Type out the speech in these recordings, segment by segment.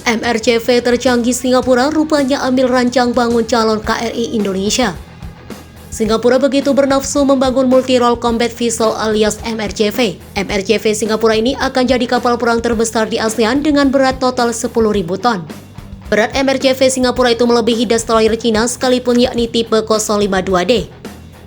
MRCV tercanggih Singapura rupanya ambil rancang bangun calon KRI Indonesia. Singapura begitu bernafsu membangun multi-role combat vessel alias MRCV. MRCV Singapura ini akan jadi kapal perang terbesar di ASEAN dengan berat total 10.000 ton. Berat MRCV Singapura itu melebihi destroyer Cina sekalipun, yakni tipe 052D.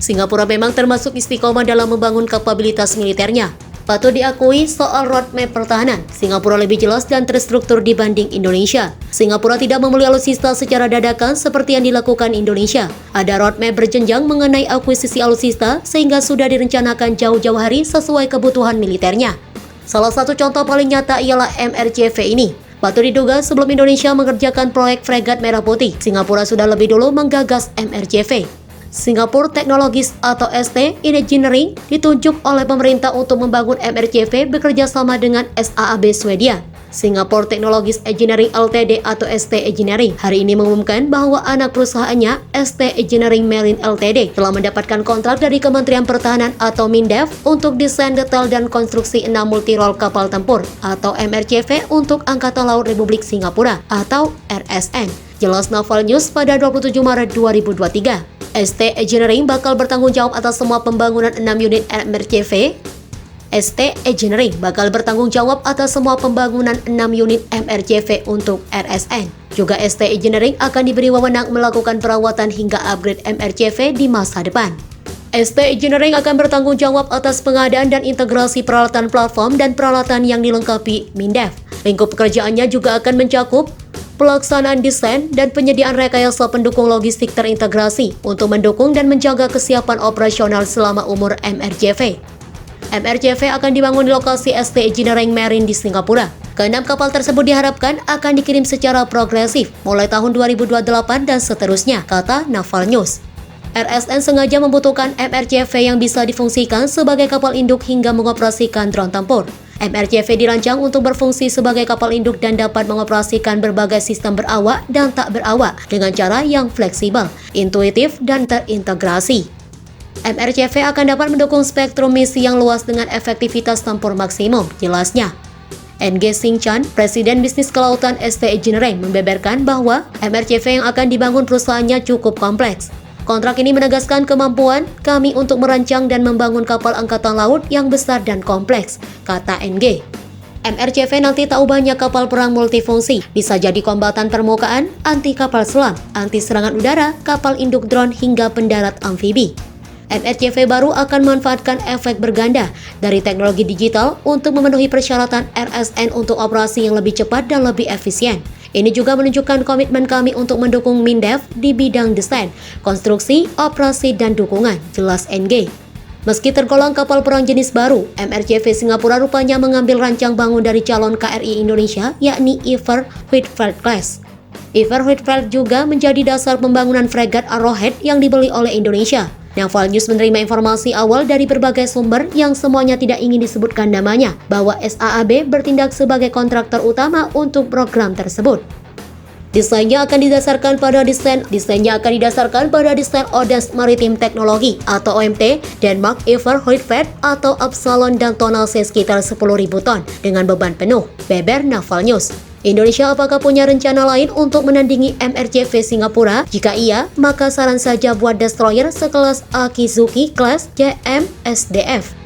Singapura memang termasuk istiqomah dalam membangun kapabilitas militernya. Patut diakui soal roadmap pertahanan, Singapura lebih jelas dan terstruktur dibanding Indonesia. Singapura tidak membeli alutsista secara dadakan seperti yang dilakukan Indonesia. Ada roadmap berjenjang mengenai akuisisi alutsista sehingga sudah direncanakan jauh-jauh hari sesuai kebutuhan militernya. Salah satu contoh paling nyata ialah MRCV ini. Patut diduga sebelum Indonesia mengerjakan proyek fregat Merah Putih, Singapura sudah lebih dulu menggagas MRCV. Singapore Technologies atau ST Engineering ditunjuk oleh pemerintah untuk membangun MRCV bekerja sama dengan SAAB Swedia. Singapore Technologies Engineering Ltd atau ST Engineering hari ini mengumumkan bahwa anak perusahaannya ST Engineering Marine Ltd telah mendapatkan kontrak dari Kementerian Pertahanan atau Mindef untuk desain detail dan konstruksi 6 multi-role kapal tempur atau MRCV untuk Angkatan Laut Republik Singapura atau RSN. Jelas Naval News pada 27 Maret 2023. ST Engineering bakal bertanggung jawab atas semua pembangunan 6 unit MRCV. ST Engineering bakal bertanggung jawab atas semua pembangunan 6 unit MRCV untuk RSN. Juga ST Engineering akan diberi wewenang melakukan perawatan hingga upgrade MRCV di masa depan. ST Engineering akan bertanggung jawab atas pengadaan dan integrasi peralatan platform dan peralatan yang dilengkapi Mindef. Lingkup pekerjaannya juga akan mencakup pelaksanaan desain dan penyediaan rekayasa pendukung logistik terintegrasi untuk mendukung dan menjaga kesiapan operasional selama umur MRCV. MRCV akan dibangun di lokasi ST Engineering Marine di Singapura. Keenam kapal tersebut diharapkan akan dikirim secara progresif mulai tahun 2028 dan seterusnya, kata Naval News. RSN sengaja membutuhkan MRCV yang bisa difungsikan sebagai kapal induk hingga mengoperasikan drone tempur. MRCV dirancang untuk berfungsi sebagai kapal induk dan dapat mengoperasikan berbagai sistem berawak dan tak berawak dengan cara yang fleksibel, intuitif, dan terintegrasi. MRCV akan dapat mendukung spektrum misi yang luas dengan efektivitas tempur maksimum, jelasnya. NG Sing Chan, Presiden Bisnis Kelautan ST Engineering, membeberkan bahwa MRCV yang akan dibangun perusahaannya cukup kompleks. Kontrak ini menegaskan kemampuan kami untuk merancang dan membangun kapal angkatan laut yang besar dan kompleks, kata NG. MRCV nanti tak ubahnya kapal perang multifungsi, bisa jadi kombatan permukaan, anti kapal selam, anti serangan udara, kapal induk drone hingga pendarat amfibi. MRCV baru akan memanfaatkan efek berganda dari teknologi digital untuk memenuhi persyaratan RSN untuk operasi yang lebih cepat dan lebih efisien. Ini juga menunjukkan komitmen kami untuk mendukung Mindef di bidang desain, konstruksi, operasi, dan dukungan, jelas NG. Meski tergolong kapal perang jenis baru, MRCV Singapura rupanya mengambil rancang bangun dari calon KRI Indonesia, yakni Iver Huitfeldt Class. Iver Huitfeldt juga menjadi dasar pembangunan fregat Arrowhead yang dibeli oleh Indonesia. Naval News menerima informasi awal dari berbagai sumber yang semuanya tidak ingin disebutkan namanya, bahwa SAAB bertindak sebagai kontraktor utama untuk program tersebut. Desainnya akan didasarkan pada desain Odense Maritime Technology atau OMT Denmark Iver Huitfeldt atau Absalon dan tonase sekitar 10.000 ton dengan beban penuh, beber Naval News. Indonesia apakah punya rencana lain untuk menandingi MRCV Singapura? Jika iya, maka saran saja buat destroyer sekelas Akizuki Class JMSDF.